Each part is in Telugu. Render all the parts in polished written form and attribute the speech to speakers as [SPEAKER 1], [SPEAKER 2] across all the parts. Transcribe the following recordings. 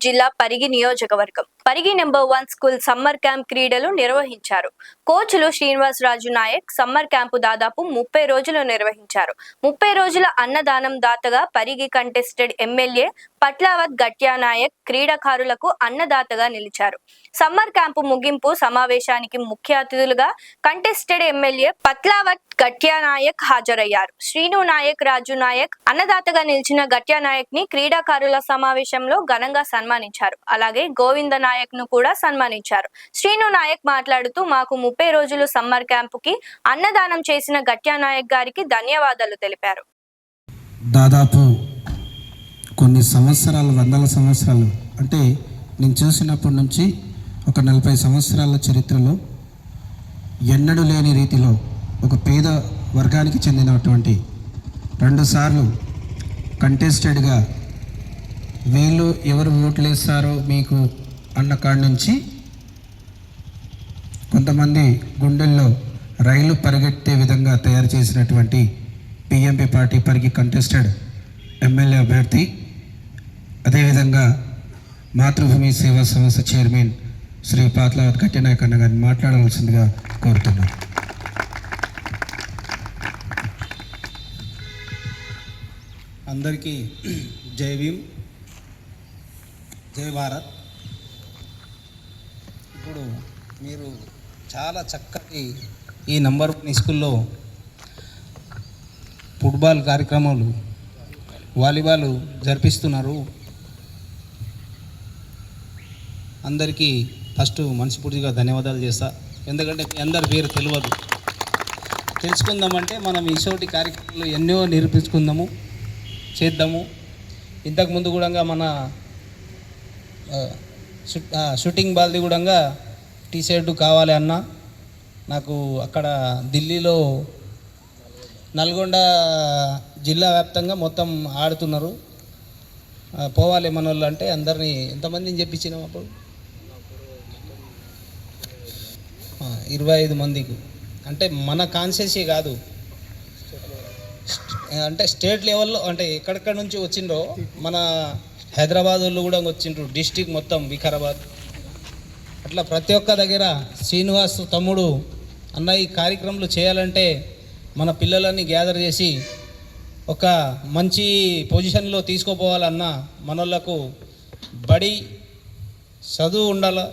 [SPEAKER 1] జిల్లా పరిగి నియోజకవర్గం Parigi number 1 school summer camp క్రీడలు నిర్వహించారు. కోచ్లు శ్రీనివాసరాజు నాయక్ సమ్మర్ క్యాంపు దాదాపు 30 రోజులు నిర్వహించారు. 30 రోజుల అన్నదానం దాతగా పరిగి కంటెస్టెడ్ ఎమ్మెల్యే పట్లావత్ గట్యానాయక్ క్రీడాకారులకు అన్నదాతగా నిలిచారు. సమ్మర్ క్యాంపు ముగింపు సమావేశానికి ముఖ్య అతిథులుగా కంటెస్టెడ్ ఎమ్మెల్యే పట్లావత్ గట్యానాయక్ హాజరయ్యారు. శ్రీను నాయక్, రాజు నాయక్ అన్నదాతగా నిలిచిన గట్యానాయక్ ని క్రీడాకారుల సమావేశంలో ఘనంగా సన్మానించారు. అలాగే గోవింద నాయక్ ను కూడా సన్మానించారు. శ్రీను నాయక్ మాట్లాడుతూ మాకు 30 రోజులు సమ్మర్ క్యాంపుకి అన్నదానం చేసిన గట్యానాయక్ గారికి ధన్యవాదాలు తెలిపారు.
[SPEAKER 2] దాదాపు కొన్ని సంవత్సరాలు, వందల సంవత్సరాలు అంటే నేను చూసినప్పటి నుంచి ఒక 40 సంవత్సరాల చరిత్రలో ఎన్నడూ లేని రీతిలో ఒక పేద వర్గానికి చెందినటువంటి 2 సార్లు కంటెస్టెడ్గా వీళ్ళు ఎవరు ఓట్లు వేస్తారో మీకు అన్న కాడి నుంచి కొంతమంది గుండెల్లో రైలు పరిగెత్తే విధంగా తయారు చేసినటువంటి PMP party Parigi contested MLA అభ్యర్థి, అదేవిధంగా మాతృభూమి సేవా సంస్థ చైర్మన్ శ్రీ పట్లావత్ గట్యానాయక్ అన్న గారిని మాట్లాడవలసిందిగా కోరుతున్నాను.
[SPEAKER 3] అందరికీ జై భీమ్, జై భారత్. ఇప్పుడు మీరు చాలా చక్కటి ఈ నంబర్ 1 స్కూల్లో ఫుట్బాల్ కార్యక్రమాలు, వాలీబాల్ జరిపిస్తున్నారు. అందరికీ ఫస్ట్ మనస్ఫూర్తిగా ధన్యవాదాలు చేస్తా. ఎందుకంటే మీ అందరి పేరు తెలియదు, తెలుసుకుందామంటే మనం ఈసోటి కార్యక్రమాలు ఎన్నో నిరూపించుకుందాము, చేద్దాము. ఇంతకుముందు కూడా మన షూటింగ్ బాల్ది కూడా టీ షర్ట్ కావాలి అన్న నాకు అక్కడ ఢిల్లీలో నల్గొండ జిల్లా వ్యాప్తంగా మొత్తం ఆడుతున్నారు, పోవాలి మన వాళ్ళు అంటే అందరినీ ఎంతమందిని చెప్పించినాం అప్పుడు 25 మందికి. అంటే మన కాన్సెన్సీ కాదు, అంటే స్టేట్ లెవెల్లో, అంటే ఎక్కడెక్కడ నుంచి వచ్చిండ్రో మన హైదరాబాద్ వాళ్ళు కూడా వచ్చిండ్రు, డిస్టిక్ మొత్తం వికారాబాద్, అట్లా ప్రతి ఒక్క దగ్గర శ్రీనివాస్ తమ్ముడు అన్న ఈ కార్యక్రమాలు చేయాలంటే మన పిల్లలని గ్యాదర్ చేసి ఒక మంచి పొజిషన్లో తీసుకుపోవాలన్న మనోళ్ళకు బడి చదువు ఉండాలి,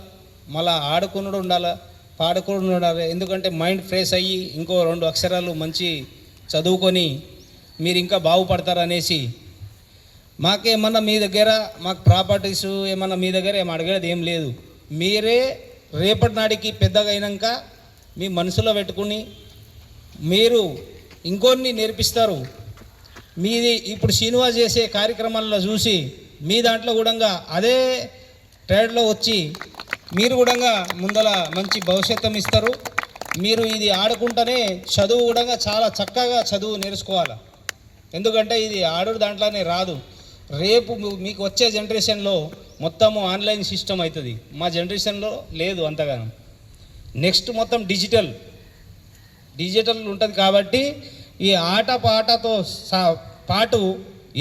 [SPEAKER 3] మళ్ళీ ఆడుకునుడు ఉండాలి, పాడుకునుడు ఉండాలి. ఎందుకంటే మైండ్ ఫ్రెష్ అయ్యి ఇంకో 2 అక్షరాలు మంచి చదువుకొని మీరు ఇంకా బాగుపడతారనేసి మాకేమన్నా మీ దగ్గర మాకు ప్రాపర్టీస్ ఏమన్నా మీ దగ్గర ఏం అడగేది ఏం లేదు. మీరే రేపటి నాటికి పెద్దగా అయినాక మీ మనసులో పెట్టుకుని మీరు ఇంకొన్ని నేర్పిస్తారు. మీది ఇప్పుడు శ్రీనివాస్ చేసే కార్యక్రమాల్లో చూసి మీ దాంట్లో కూడా అదే ట్రేడ్లో వచ్చి మీరు కూడా ముందల మంచి భవిష్యత్తు ఇస్తారు. మీరు ఇది ఆడుకుంటేనే చదువు కూడా చాలా చక్కగా చదువు నేర్చుకోవాలి. ఎందుకంటే ఇది ఆడు దాంట్లోనే రాదు. రేపు మీకు వచ్చే జనరేషన్లో మొత్తము ఆన్లైన్ సిస్టమ్ అవుతుంది, మా జనరేషన్లో లేదు అంతగానో. నెక్స్ట్ మొత్తం డిజిటల్ ఉంటుంది. కాబట్టి ఈ ఆట పాటతో పాటు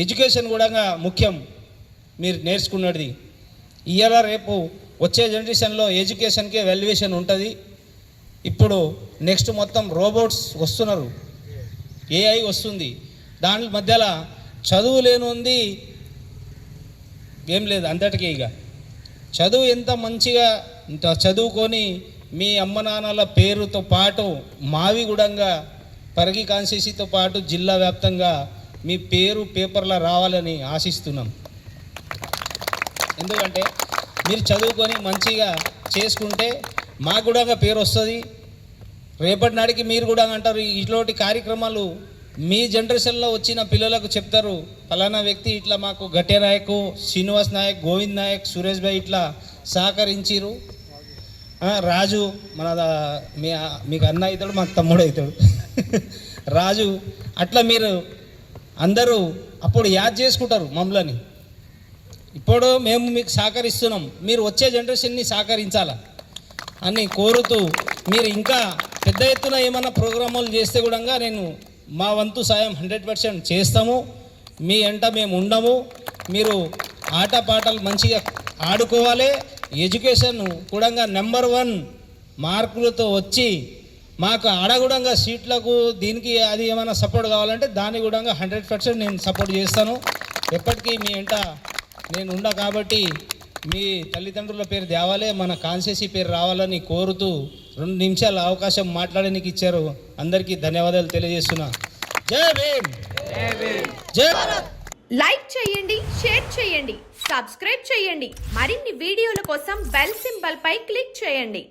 [SPEAKER 3] ఎడ్యుకేషన్ కూడా ముఖ్యం. మీరు నేర్చుకున్నది ఇవాళ రేపు వచ్చే జనరేషన్లో ఎడ్యుకేషన్కే వాల్యుయేషన్ ఉంటుంది. ఇప్పుడు నెక్స్ట్ మొత్తం రోబోట్స్ వస్తున్నారు, ఏఐ వస్తుంది. దాని మధ్యలో చదువు లేనుంది ఏం లేదు. అంతటికీ ఇక చదువు ఎంత మంచిగా చదువుకొని మీ అమ్మ నాన్నల పేరుతో పాటు మావి కూడా పరిగి కాన్స్టిట్యున్సీతో పాటు జిల్లా వ్యాప్తంగా మీ పేరు పేపర్లో రావాలని ఆశిస్తున్నాం. ఎందుకంటే మీరు చదువుకొని మంచిగా చేసుకుంటే మాకు కూడా పేరు వస్తుంది. రేపటి నాటికి మీరు కూడా అంటారు, ఇట్లాంటి కార్యక్రమాలు మీ జనరేషన్లో వచ్చిన పిల్లలకు చెప్తారు, ఫలానా వ్యక్తి ఇట్లా మాకు గట్యానాయక్, శ్రీనివాస్ నాయక్, గోవింద్ నాయక్, సురేష్ భాయ్ ఇట్లా సహకరించిరు. రాజు మన మీకు అన్న అవుతాడు, మాకు తమ్ముడు అవుతాడు రాజు. అట్లా మీరు అందరూ అప్పుడు యాద్ చేసుకుంటారు మమ్మల్ని. ఇప్పుడు మేము మీకు సహకరిస్తున్నాం, మీరు వచ్చే జనరేషన్ని సహకరించాలా అని కోరుతూ మీరు ఇంకా పెద్ద ఎత్తున ఏమన్నా ప్రోగ్రాములు చేస్తే కూడా నేను మా వంతు సాయం 100% చేస్తాము. మీ వెంట మేము ఉండము. మీరు ఆట పాటలు మంచిగా ఆడుకోవాలి. ఎడ్యుకేషన్ కూడా #1 మార్కులతో వచ్చి మాకు ఆడగూడంగా సీట్లకు దీనికి అది ఏమైనా సపోర్ట్ కావాలంటే దాని కూడా 100% నేను సపోర్ట్ చేస్తాను. ఎప్పటికీ మీ వెంట నేను ఉండా కాబట్టి మీ తల్లిదండ్రుల పేరు తేవాలి, మన కాన్స్టిట్యూన్సీ పేరు రావాలని కోరుతూ 2 నిమిషాల అవకాశం మాట్లాడడానికి ఇచ్చారు. అందరికీ ధన్యవాదాలు తెలియజేస్తున్నా. జై భీమ్, జై భారత్.
[SPEAKER 4] లైక్ చేయండి, షేర్ చేయండి, సబ్స్క్రైబ్ చేయండి. మరిన్ని వీడియోల కోసం బెల్ సింబల్ పై క్లిక్ చేయండి.